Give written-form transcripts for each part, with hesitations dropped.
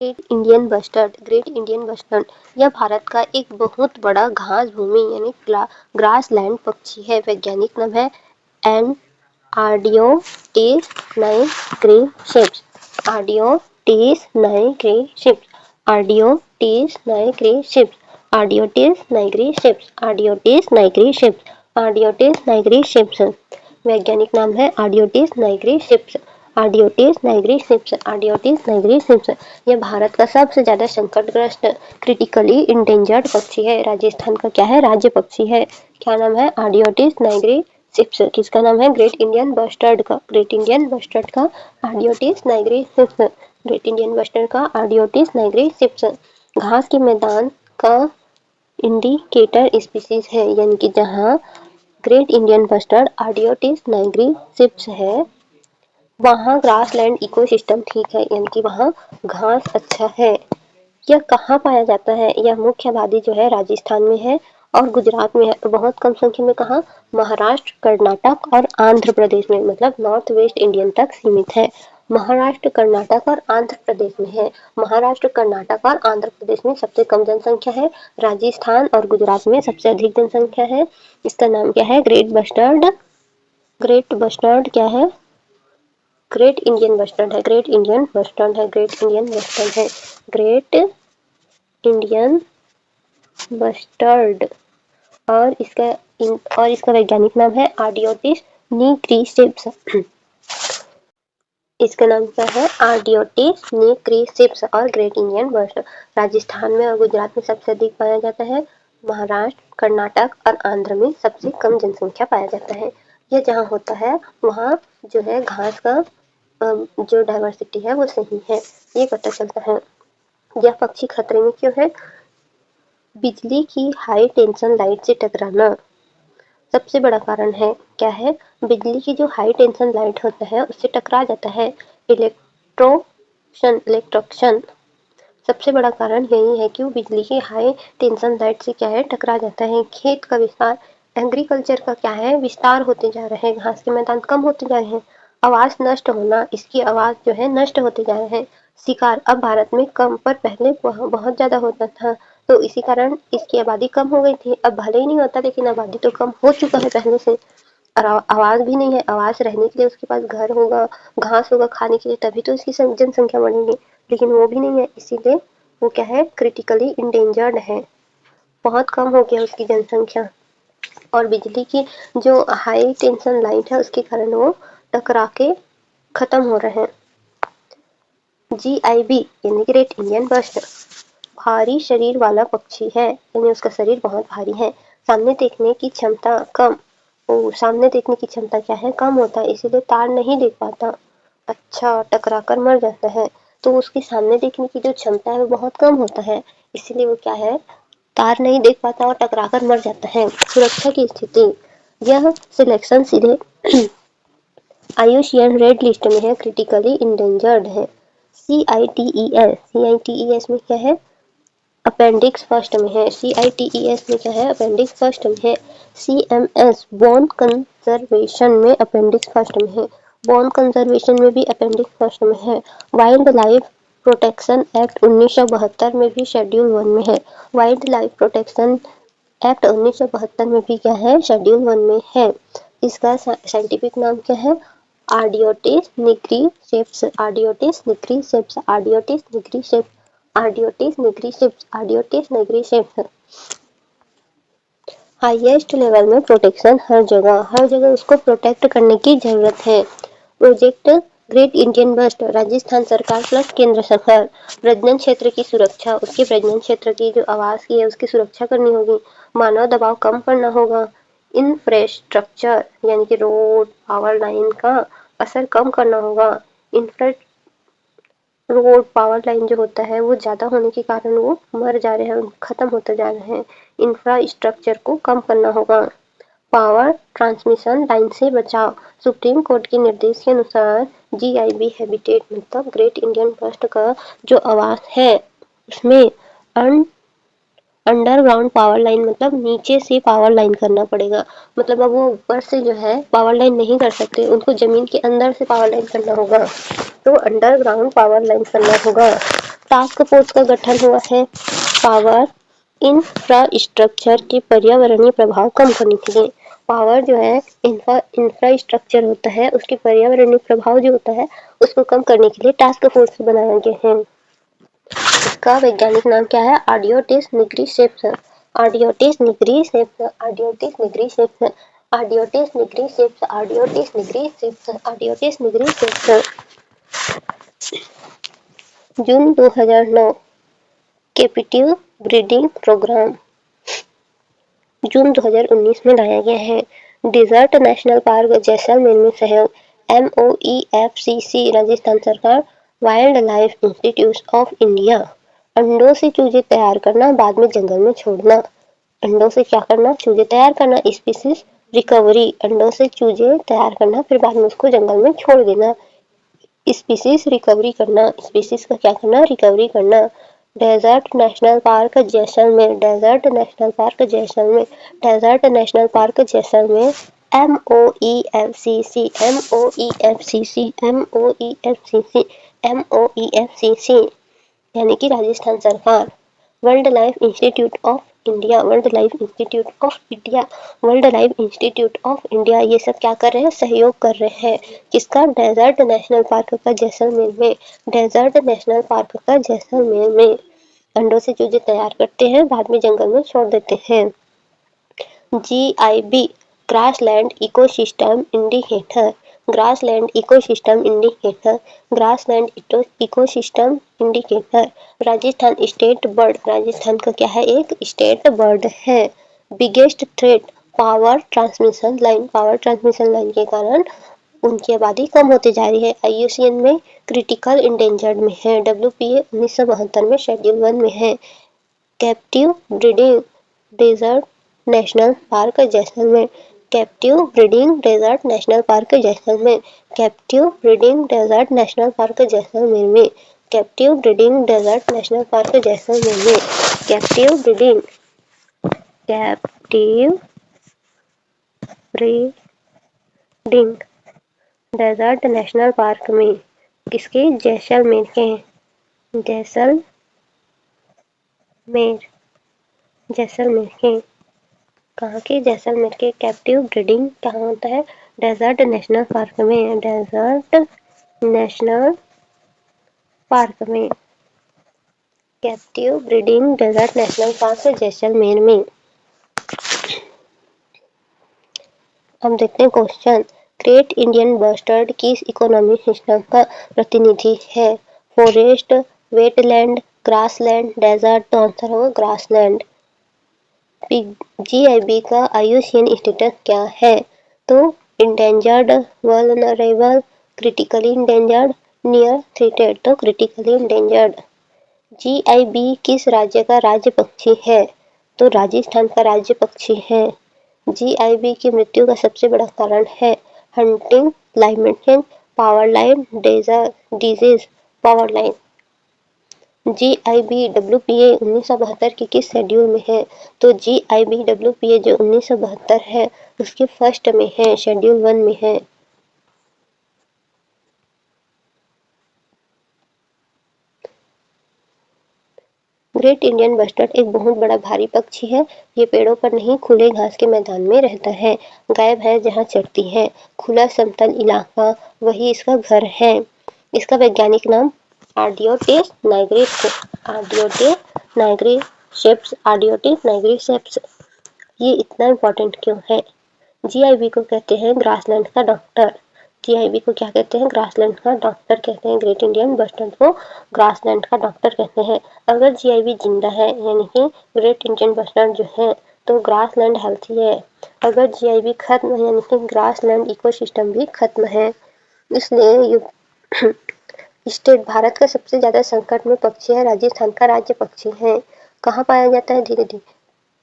Great Indian bustard. Great Indian bustard यह भारत का एक बहुत बड़ा घास भूमि यानी ग्रासलैंड पक्षी है। वैज्ञानिक नाम है आर्डियोटेस नाइग्रेशिप्स। आर्डियोटेस नाइग्रेशिप्स। आर्डियोटेस नाइग्रेशिप्स। आर्डियोटेस नाइग्रेशिप्स। आर्डियोटेस नाइग्रेशिप्स। आर्डियोटेस नाइग्रेशिप्स। वैज्ञानिक नाम है आर्डियोटेस नाइग्रेशिप्स। आर्डियोटेस नाइग्रेशिप्स। आर्डियोटेस नाइग्रेशिप्स यह भारत का सबसे ज्यादा संकटग्रस्त क्रिटिकली इंडेंजर्ड पक्षी है। राजस्थान का क्या है? राज्य पक्षी है। क्या नाम है? आर्डियोटेस नाइग्रेशिप्स। किसका नाम है? ग्रेट इंडियन बस्टर्ड का। ग्रेट इंडियन बस्टर्ड का आर्डियोटेस नाइग्रेशिप्स। ग्रेट इंडियन बस्टर्ड का आर्डियोटेस नाइग्रेशिप्स घास के मैदान का इंडिकेटर स्पीसीज है, यानी कि जहाँ ग्रेट इंडियन बस्टर्ड आर्डियोटेस नाइग्रेशिप्स है वहाँ ग्रासलैंड इकोसिस्टम ठीक है, यानी कि वहाँ घास अच्छा है। यह कहाँ पाया जाता है? यह मुख्य आबादी जो है राजस्थान में है और गुजरात में है। तो बहुत कम संख्या में कहाँ? महाराष्ट्र, कर्नाटक और आंध्र प्रदेश में, मतलब नॉर्थ वेस्ट इंडियन तक सीमित है। महाराष्ट्र, कर्नाटक और आंध्र प्रदेश में है। महाराष्ट्र, कर्नाटक और आंध्र प्रदेश में सबसे कम जनसंख्या है। राजस्थान और गुजरात में सबसे अधिक जनसंख्या है। इसका नाम क्या है? Great bustard. ग्रेट बस्टर्ड क्या है? ग्रेट इंडियन बस्टर्ड है। ग्रेट इंडियन बस्टर्ड है। ग्रेट इंडियन बस्टर्ड है। ग्रेट इंडियन बस्टर्ड और इसका वैज्ञानिक नाम है आर्डियोटिस निग्रिसिप्स। इसका नाम क्या है? आर्डियोटिस निग्रिसिप्स और ग्रेट इंडियन बस्टर्ड राजस्थान में और गुजरात में सबसे अधिक पाया जाता है। महाराष्ट्र, कर्नाटक और आंध्र में सबसे कम जनसंख्या पाया जाता है। यह जहाँ होता है वहाँ जो है घास का जो डाइवर्सिटी है वो सही है, ये पता चलता है। यह पक्षी खतरे में क्यों है? बिजली की हाई टेंशन लाइट से टकराना सबसे बड़ा कारण है। क्या है? बिजली की जो हाई टेंशन लाइट होता है उससे टकरा जाता है। इलेक्ट्रोक्शन सबसे बड़ा कारण यही है कि वो बिजली की हाई टेंशन लाइट से क्या है? टकरा जाता है। खेत का विस्तार, एग्रीकल्चर का क्या है? विस्तार होते जा रहे हैं, घास के मैदान कम होते जा रहे हैं। आवास नष्ट होना, इसकी आवाज जो है नष्ट होते जा रहे हैं। शिकार अब भारत में कम पर पहले बहुत ज्यादा होता था, तो इसी कारण इसकी आबादी कम हो गई थी। अब भले ही नहीं होता लेकिन आबादी तो कम हो चुका है पहले से। और आवाज भी नहीं है। आवाज रहने के लिए उसके पास घर होगा, घास होगा खाने के लिए, तभी तो इसकी जनसंख्या बढ़ेगी, लेकिन वो भी नहीं है। इसीलिए वो क्या है? क्रिटिकली इंडेंजर्ड है। बहुत कम हो गया उसकी जनसंख्या। और बिजली की जो हाई टेंशन लाइट है उसके कारण वो टकरा के खत्म हो रहे हैं। GIB यानी ग्रेट इंडियन बस्टर्ड भारी शरीर वाला पक्षी है, यानी उसका शरीर बहुत भारी है। सामने देखने की क्षमता कम। सामने देखने की क्षमता क्या है? कम होता है, इसीलिए तार नहीं देख पाता। अच्छा, टकरा कर मर जाता है। तो उसकी सामने देखने की जो क्षमता है वो बहुत कम होता है, इसीलिए वो क्या है? तार नहीं देख पाता और टकरा कर मर जाता है। सुरक्षा की स्थिति, यह सिलेक्शन सीधे IUCN रेड लिस्ट में है, क्रिटिकली इंडेंजर्ड है। CITES में क्या है? अपेंडिक्स फर्स्ट में है। CITES में क्या है? अपेंडिक्स फर्स्ट में है। CMS बोन कंजर्वेशन में अपेंडिक्स फर्स्ट में है। बोन कंजर्वेशन में भी अपेंडिक्स फर्स्ट में है। वाइल्ड लाइफ प्रोटेक्शन एक्ट 1972 में भी शेड्यूल 1 में है। वाइल्ड लाइफ प्रोटेक्शन एक्ट 1972 में भी क्या है? शेड्यूल 1 में है। इसका साइंटिफिक नाम क्या है? Ardeotis nigriceps. Ardeotis nigriceps. Ardeotis nigriceps. Ardeotis nigriceps. Ardeotis nigriceps highest level में प्रोटेक्शन, हर जगह उसको प्रोटेक्ट करने की जरूरत है। Project great Indian bust Rajasthan सरकार प्लस केंद्र सरकार। प्रजनन क्षेत्र की सुरक्षा, उसके प्रजनन क्षेत्र की जो आवास की है उसकी सुरक्षा करनी होगी। मानव दबाव कम करना होगा। इंफ्रास्ट्रक्चर यानी कि रोड, पावर लाइन का असर कम करना होगा। इंफ्रा रोड, पावर लाइन जो होता है वो ज़्यादा होने के कारण वो मर जा रहे हैं, ख़त्म होते जा रहे हैं। इंफ्रास्ट्रक्चर को कम करना होगा। पावर ट्रांसमिशन लाइन से बचाव, सुप्रीम कोर्ट के निर्देश के अनुसार GIB हैबिटेट मतलब ग्रेट इंडियन बस्ट का जो आवास है उसमें अंडरग्राउंड पावर लाइन मतलब नीचे से पावर लाइन करना पड़ेगा, मतलब अब वो ऊपर से जो है पावर लाइन नहीं कर सकते, उनको जमीन के अंदर से पावर लाइन करना होगा, तो अंडरग्राउंड पावर लाइन करना होगा। टास्क फोर्स का गठन हुआ है पावर इंफ्रास्ट्रक्चर के पर्यावरणीय प्रभाव कम करने के लिए। पावर जो है इंफ्रास्ट्रक्चर होता है, उसके पर्यावरणीय प्रभाव जो होता है उसको कम करने के लिए टास्क फोर्स बनाया गया है। इसका वैज्ञानिक नाम क्या है? Ardeotis nigriceps. Ardeotis nigriceps, Ardeotis nigriceps, Ardeotis nigriceps, Ardeotis nigriceps, Ardeotis निग्रिसेप्स। जून 2009 कैप्टिव ब्रीडिंग प्रोग्राम जून 2019 में लाया गया है। डेजर्ट नेशनल पार्क जैसलमेर में सहयोग MOEFCC राजस्थान सरकार wild life institute of India. अंडों से चूजे तैयार करना, बाद में जंगल में छोड़ना। अंडों से क्या करना? चूजे तैयार करना, स्पीसीज रिकवरी। अंडों से चूजे तैयार करना फिर बाद में उसको जंगल में छोड़ देना, स्पीसीज रिकवरी करना। स्पीसीज का क्या करना? रिकवरी करना। Desert national park Jaisalmer, desert national park Jaisalmer, desert national park Jaisalmer. MOEFCC, MOEFCC, MOEFCC, MOEFCC यानी कि राजस्थान सरकार। World life institute of India, world life institute of India, world life institute of India, ये सब क्या कर रहे हैं? सहयोग कर रहे हैं। किसका? डेजर्ट नेशनल पार्क का जैसलमेर में, डेजर्ट नेशनल पार्क का जैसलमेर में। अंडों से चूजे तैयार करते हैं, बाद में जंगल में छोड़ देते हैं। GIB grassland ecosystem indicator, grassland ecosystem indicator, grassland ecosystem indicator. Rajasthan state bird, Rajasthan का क्या है? एक स्टेट बर्ड है। Biggest threat power transmission line, power transmission line के कारण उनकी आबादी कम होती जा रही है। IUCN में क्रिटिकल इंडेंजर्ड में है। WPA 1972 में शेड्यूल 1 में है। Captive breeding desert national park Jaisalmer, captive breeding desert national park Jaisalmer, captive breeding desert national park Jaisalmer में, captive breeding desert national park Jaisalmer में, captive breeding, captive breeding desert national park में। किसके? जैसलमेर के, जैसलमेर, जैसलमेर के। कहाँ के? जैसलमेर के। कैप्टिव ब्रीडिंग कहाँ होता है? डेजर्ट नेशनल पार्क में, डेजर्ट नेशनल पार्क में। Captive breeding desert national park Jaisalmer में। हम देखते हैं क्वेश्चन। ग्रेट इंडियन बस्टर्ड किस इकोनॉमिक सिस्टम का प्रतिनिधि है? Forest, wetland, grassland, desert. तो आंसर होगा ग्रासलैंड। GIB का IUCN स्टेटस क्या है? तो endangered, vulnerable, critically endangered, near threatened. तो क्रिटिकली इंडेंजर्ड। GIB किस राज्य का राज्य पक्षी है? तो राजस्थान का राज्य पक्षी है। GIB की मृत्यु का सबसे बड़ा कारण है hunting, climate change, power line, disease, power line. GIB WPA 1972 के किस शेड्यूल में है? तो GIB WPA जो 1972 है उसके फर्स्ट में है, शेड्यूल 1 में है। ग्रेट इंडियन बस्टर्ड एक बहुत बड़ा भारी पक्षी है। ये पेड़ों पर नहीं, खुले घास के मैदान में रहता है। गाय भैंस जहाँ चरती है, खुला समतल इलाका वही इसका घर है। इसका वैज्ञानिक नाम आर्डियोटिस नाइग्रिसेप्स, आर्डियोटिस नाइग्रिसेप्स, आर्डियोटिस नाइग्रिसेप्स। ये इतना इम्पोर्टेंट क्यों है? GIB को कहते हैं ग्रासलैंड का डॉक्टर। GIB को क्या कहते हैं? ग्रासलैंड का डॉक्टर कहते हैं। ग्रेट इंडियन बस्टर्ड को ग्रासलैंड का डॉक्टर कहते हैं। अगर GIB जिंदा है यानी कि ग्रेट इंडियन बस्टर्ड जो है तो ग्रासलैंड हेल्थी है। अगर GIB खत्म है यानी कि ग्रासलैंड इकोसिस्टम भी खत्म है। इसलिए स्टेट भारत का सबसे ज्यादा संकट में पक्षी है, राजस्थान का राज्य पक्षी है। कहाँ पाया जाता है? धीरे धीरे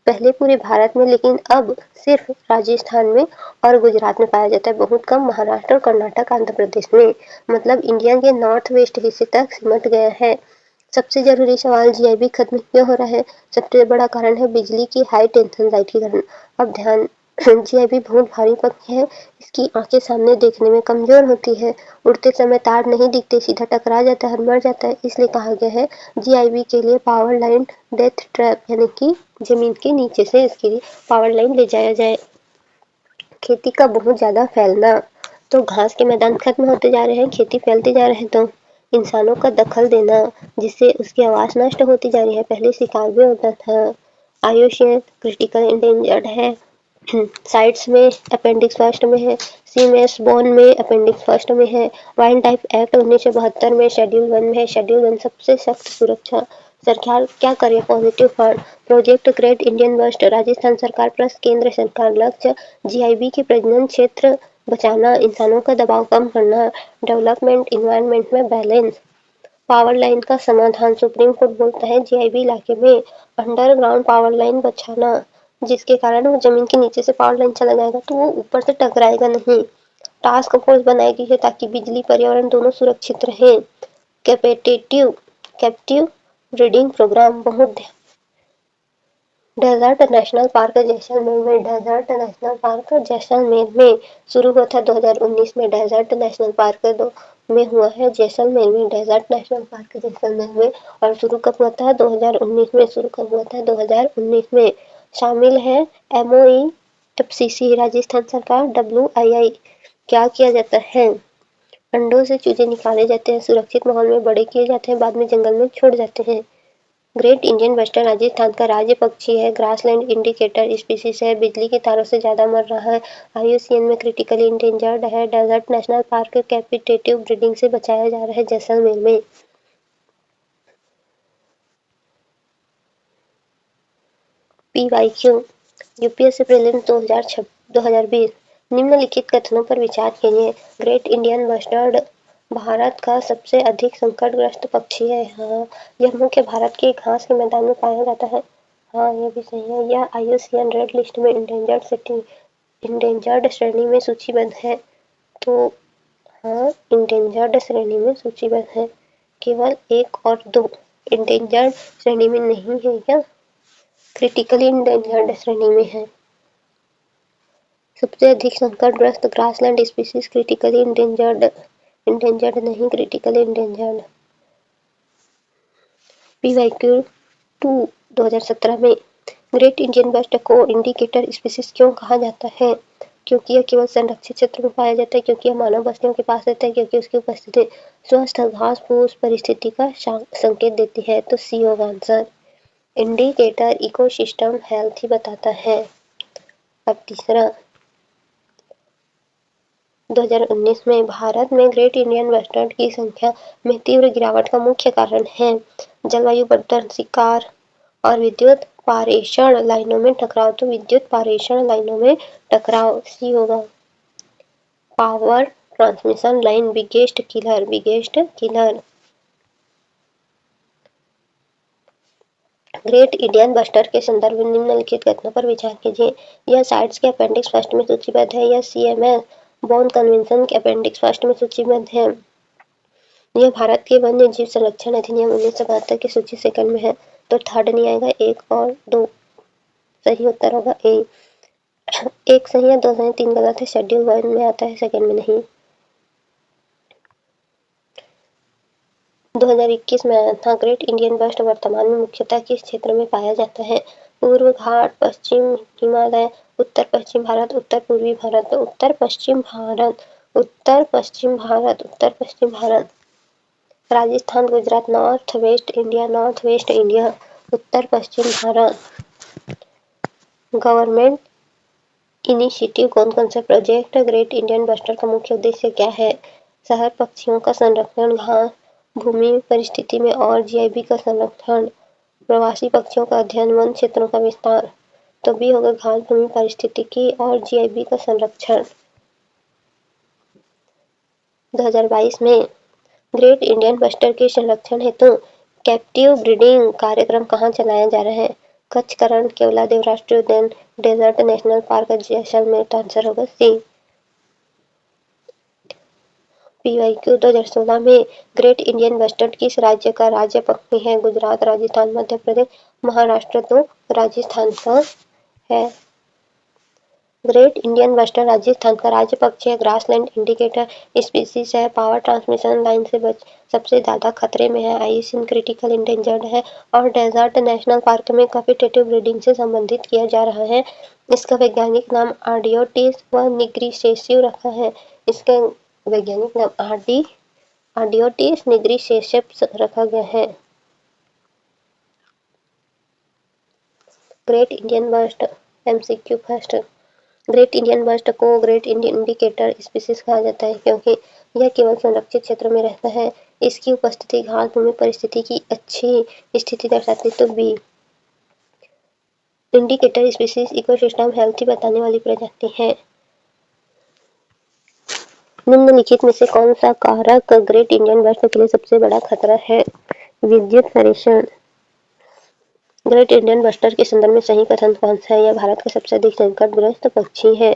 पहले पूरे भारत में, लेकिन अब सिर्फ राजस्थान में और गुजरात में पाया जाता है, बहुत कम महाराष्ट्र और कर्नाटक, आंध्र प्रदेश में। मतलब इंडिया के नॉर्थ वेस्ट हिस्से तक सिमट गया है। सबसे जरूरी सवाल, जीआईबी खत्म क्यों हो रहा है? सबसे बड़ा कारण है बिजली की हाई टेंशन लाइट के कारण। अब ध्यान, जीआईबी बहुत भारी पक्षी है। इसकी आंखें सामने देखने में कमजोर होती है। उड़ते समय तार नहीं दिखते, सीधा टकरा जाता है और मर जाता है। इसलिए कहा गया है जीआईबी के लिए पावर लाइन डेथ ट्रैप, यानी कि जमीन के नीचे से इसके लिए पावर लाइन ले जाया जाए। खेती का बहुत ज्यादा फैलना, तो घास के मैदान खत्म होते जा रहे हैं, खेती फैलते जा रहे हैं। तो इंसानों का दखल देना, जिससे उसकी आवाज नष्ट होती जा रही है। पहले शिकार भी होता था। आयुष्य क्रिटिकल इंडेंजर्ड है। साइट्स में अपेंडिक्स फर्स्ट में है। सीएमएस बोन में अपेंडिक्स फर्स्ट में है। वाइल्ड लाइफ एक्ट 1972 में शेड्यूल 1 में है। शेड्यूल 1 सबसे सख्त सुरक्षा। सरकार क्या करे? Positive fund, project great Indian bust, Rajasthan सरकार प्लस केंद्र सरकार। लक्ष्य जीआईबी के प्रजनन क्षेत्र बचाना, इंसानों का दबाव कम करना, डेवलपमेंट इन्वायरमेंट में बैलेंस। पावर लाइन का समाधान, सुप्रीम कोर्ट बोलता है जीआईबी इलाके में अंडरग्राउंड पावर लाइन बचाना, जिसके कारण वो जमीन के नीचे से पावर लाइन चला जाएगा तो वो ऊपर से टकराएगा नहीं। टास्क फोर्स बनाई गई है ताकि बिजली पर्यावरण दोनों सुरक्षित रहें। कैप्टिव ब्रीडिंग प्रोग्राम, बहुत डेजर्ट नेशनल पार्क जैसलमेर में, डेजर्ट नेशनल पार्क जैसलमेर में शुरू हुआ था 2019 में। डेजर्ट नेशनल पार्क में हुआ है जैसलमेर में, डेजर्ट नेशनल पार्क जैसलमेर में। और शुरू कब हुआ था? 2019 में। शुरू कब हुआ था? 2019 में। शामिल है एमओई, एफसीसी, राजस्थान सरकार, डब्ल्यूआईआई। क्या किया जाता है? अंडों से चूजे निकाले जाते हैं, सुरक्षित माहौल में बड़े किए जाते हैं, बाद में जंगल में छोड़ जाते हैं। ग्रेट इंडियन बस्टर राजस्थान का राज्य पक्षी है। ग्रासलैंड इंडिकेटर स्पीसीज है। बिजली की तारों से ज्यादा मर रहा है। आईयूसीएन में क्रिटिकली इंडेंजर्ड है। डेजर्ट नेशनल पार्क कैपिटेटिव ब्रीडिंग से बचाया जा रहा है जैसलमेर में। पीवाईक्यू यूपीएससी प्रीलिम्स 2020 निम्नलिखित कथनों पर विचार कीजिए। ग्रेट इंडियन बस्टर्ड भारत का सबसे अधिक संकटग्रस्त पक्षी है। हाँ, यह मुख्य भारत के घास के मैदान में पाया जाता है। हाँ, यह भी सही है। यह आईयूसीएन रेड लिस्ट में इंडेंजर्ड श्रेणी में सूचीबद्ध है। तो हाँ, इंडेंजर्ड श्रेणी में सूचीबद्ध है। केवल 1 और 2 इंडेंजर्ड श्रेणी में नहीं है, या क्रिटिकली इंडेंजर्ड श्रेणी में है। सबसे अधिक संकटग्रस्त ग्रासलैंड स्पीसीज क्रिटिकली इंडेंजर्ड नहीं, क्रिटिकली इंडेंजर्ड। पीवाईक्यू 2 2017 में ग्रेट इंडियन बस्ट को इंडिकेटर स्पीसीज क्यों कहा जाता है? क्योंकि यह केवल संरक्षित क्षेत्र में पाया जाता है, क्योंकि यह मानव बस्तियों के पास रहता है, क्योंकि उसकी उपस्थिति स्वस्थ घास फूस परिस्थिति का संकेत देती है। तो सी होगा आंसर। इंडिकेटर इकोसिस्टम हेल्थ ही बताता है। अब तीसरा, 2019 में भारत में ग्रेट इंडियन बस्टर्ड की संख्या में तीव्र गिरावट का मुख्य कारण है जलवायु परिवर्तन, शिकार और विद्युत पारेषण लाइनों में टकराव। तो विद्युत पारेषण लाइनों में टकराव सी होगा। Power transmission line biggest killer. Great Indian bustard के संदर्भ में निम्नलिखित कथनों पर विचार कीजिए। यह साइट्स के अपेंडिक्स फर्स्ट में सूचीबद्ध है। यह सीएमएस बॉन कन्वेंशन के अपेंडिक्स फर्स्ट में सूचीबद्ध है। यह भारत के वन्य जीव संरक्षण अधिनियम 1972 की सूची सेकंड में है। तो थर्ड नहीं आएगा, 1 और 2 सही उत्तर होगा ए। 1 सही है, 2 सही, 3 गलत है। शेड्यूल 1 में आता है, सेकंड में नहीं। 2021 में आया था। ग्रेट इंडियन बस्ट वर्तमान में मुख्यतः किस क्षेत्र में पाया जाता है? पूर्व घाट, पश्चिम हिमालय, उत्तर पश्चिम भारत, उत्तर पूर्वी भारत। तो उत्तर पश्चिम भारत, उत्तर पश्चिम भारत, उत्तर पश्चिम Bharat. Rajasthan, Gujarat, north west India, उत्तर पश्चिम भारत। गवर्नमेंट इनिशिएटिव कौन कौन से? प्रोजेक्ट ग्रेट इंडियन बस्टर का मुख्य उद्देश्य क्या है? शहर पक्षियों का संरक्षण, घास भूमि परिस्थिति में और जीआईबी का संरक्षण, प्रवासी पक्षियों का अध्ययन, वन क्षेत्रों का विस्तार। तो भी होगा घास भूमि परिस्थितिकी और जीआईबी का संरक्षण। 2022 में ग्रेट इंडियन बस्टर के संरक्षण हेतु कैप्टिव ब्रीडिंग कार्यक्रम कहाँ चलाया जा रहा है? कच्छ, करण, केवलादेव राष्ट्रीय उद्यान, डेजर्ट नेशनल पार्क जैसलमेर। तो आंसर होगा सी। PYQ 2016 में ग्रेट इंडियन बस्टर्ड किस राज्य का राज्य पक्षी है? गुजरात, राजस्थान, मध्य प्रदेश, महाराष्ट्र। तो राजस्थान का है। ग्रेट इंडियन बस्टर्ड राजस्थान का राज्य पक्षी है। ग्रासलैंड इंडिकेटर स्पीसीज है। पावर ट्रांसमिशन लाइन से सबसे ज्यादा खतरे में है। आईयूसीएन क्रिटिकल इंडेंजर्ड है। और डेजर्ट नेशनल पार्क में कैपिटेटिव ब्रीडिंग से संबंधित किया जा रहा है। इसका वैज्ञानिक नाम आर्डियोटिस व निग्रिसेसियो रखा है। इसका वैज्ञानिक नाम आर्डियोटिस निग्रिसेसियस रखा गया है। Great Indian bust MCQ first. Great Indian bust को ग्रेट इंडियन इंडिकेटर स्पीसीज कहा जाता है क्योंकि यह केवल संरक्षित क्षेत्रों में रहता है। इसकी उपस्थिति घास भूमि परिस्थिति की अच्छी स्थिति दर्शाती। तो B. Indicator species ecosystem healthy बताने वाली प्रजाति है। निम्नलिखित में से कौन सा कारक ग्रेट इंडियन बस्ट के लिए सबसे बड़ा खतरा है? विद्युत परीक्षण। ग्रेट इंडियन बस्टर के संदर्भ में सही कथन कौन सा है? यह भारत का सबसे अधिक संकटग्रस्त पक्षी है।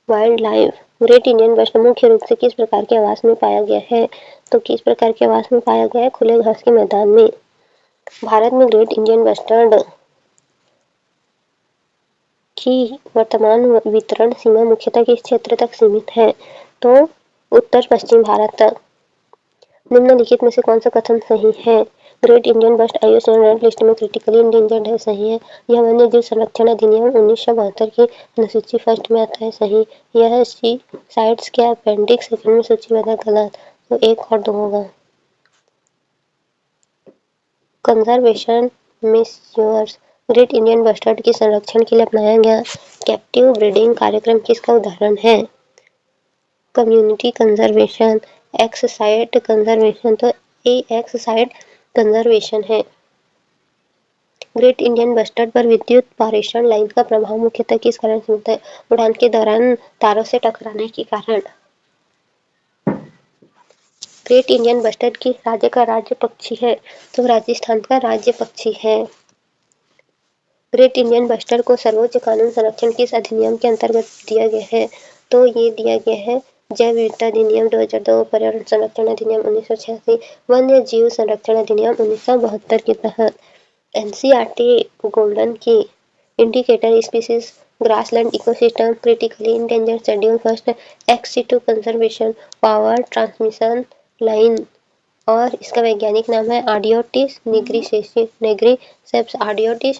Wildlife. Great Indian bust मुख्य रूप से किस प्रकार के आवास में पाया गया है? तो किस प्रकार के आवास में पाया गया है? खुले घास के मैदान में। भारत में ग्रेट इंडियन बस्टर्ड की वर्तमान वितरण सीमा मुख्यतः किस क्षेत्र तक सीमित है? तो उत्तर पश्चिम भारत तक। निम्नलिखित में से कौन सा कथन सही है? Great Indian bust IUCN red list में क्रिटिकली इंडेंजर्ड है। सही है। यह वन्य जीव संरक्षण अधिनियम 1972 की अनुसूची फर्स्ट में आता है। सही। यह सी साइट्स के अपेंडिक्स सेकंड में सूचीबद्ध है। गलत। तो एक और दो होगा। Conservation measures. Great Indian bustard के संरक्षण के लिए अपनाया गया कैप्टिव ब्रीडिंग कार्यक्रम किसका उदाहरण है? Community conservation, x site conservation. तो एक्स साइट कंजर्वेशन है। ग्रेट इंडियन बस्टर्ड पर विद्युत पारेषण लाइन का प्रभाव मुख्यतः किस कारण से होता है? उड़ान के दौरान तारों से टकराने के कारण। ग्रेट इंडियन बस्टर्ड किस राज्य का राज्य पक्षी है? तो राजस्थान का राज्य पक्षी है। ग्रेट इंडियन बस्टर्ड को सर्वोच्च कानून संरक्षण किस अधिनियम के अंतर्गत दिया गया है? तो ये दिया गया है जैव विविधता अधिनियम 2002, पर्यावरण संरक्षण अधिनियम 1986, वन्य जीव संरक्षण अधिनियम 1972 के तहत। एनसीईआरटी गोल्डन की indicator species grassland ecosystem critically endangered schedule first x two conservation power transmission line और इसका वैज्ञानिक नाम है आर्डियोटिस निग्रिसेप्स आर्डियोटिस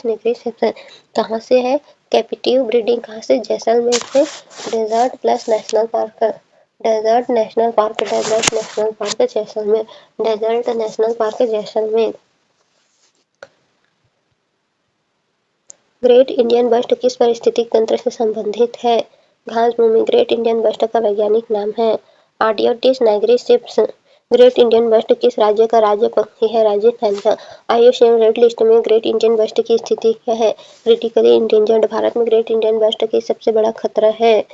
निग्रिसेप्स। कहाँ से है? कैपिटिव ब्रीडिंग कहाँ से? जैसलमेर से। Desert national park Jaisalmer. Desert national park Jaisalmer. Great Indian bust किस पारिस्थितिक तंत्र से संबंधित है? घास भूमि। ग्रेट इंडियन बस्ट का वैज्ञानिक नाम है आर्डियोटिस निग्रिसेप्स। ग्रेट इंडियन बस्ट किस राज्य का राज्य पक्षी है? राजस्थान का। आईयूसीएन रेड लिस्ट में ग्रेट इंडियन बस्ट की स्थिति क्या है? Critically endangered. भारत में ग्रेट इंडियन बस्ट की सबसे बड़ा खतरा है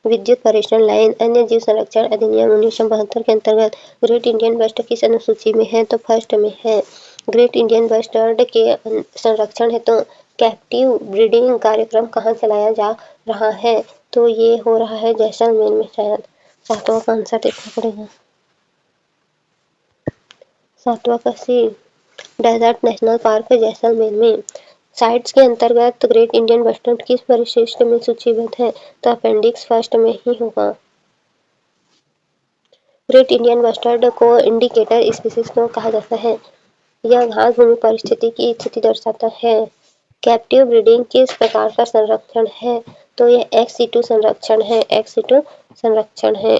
विद्युत पारेषण लाइन। अन्य जीव संरक्षण अधिनियम 1972 के अंतर्गत ग्रेट इंडियन बस्ट किस अनुसूची में है? तो फर्स्ट में है। ग्रेट इंडियन बस्टर्ड के संरक्षण हेतु कैप्टिव ब्रीडिंग कार्यक्रम कहाँ चलाया जा रहा है? तो ये हो रहा है जैसलमेर में। शायद सातवां का आंसर देखना पड़ेगा। सातवां का सी डेजर्ट नेशनल पार्क जैसलमेर में। साइट्स के अंतर्गत ग्रेट इंडियन बस्टर्ड किस परिशिष्ट में सूचीबद्ध है? तो अपेंडिक्स फर्स्ट में ही होगा। ग्रेट इंडियन बस्टर्ड को इंडिकेटर स्पीसीज क्यों कहा जाता है? यह घास भूमि परिस्थिति की स्थिति दर्शाता है। कैप्टिव ब्रीडिंग किस प्रकार का संरक्षण है? तो यह एक्स2 संरक्षण है।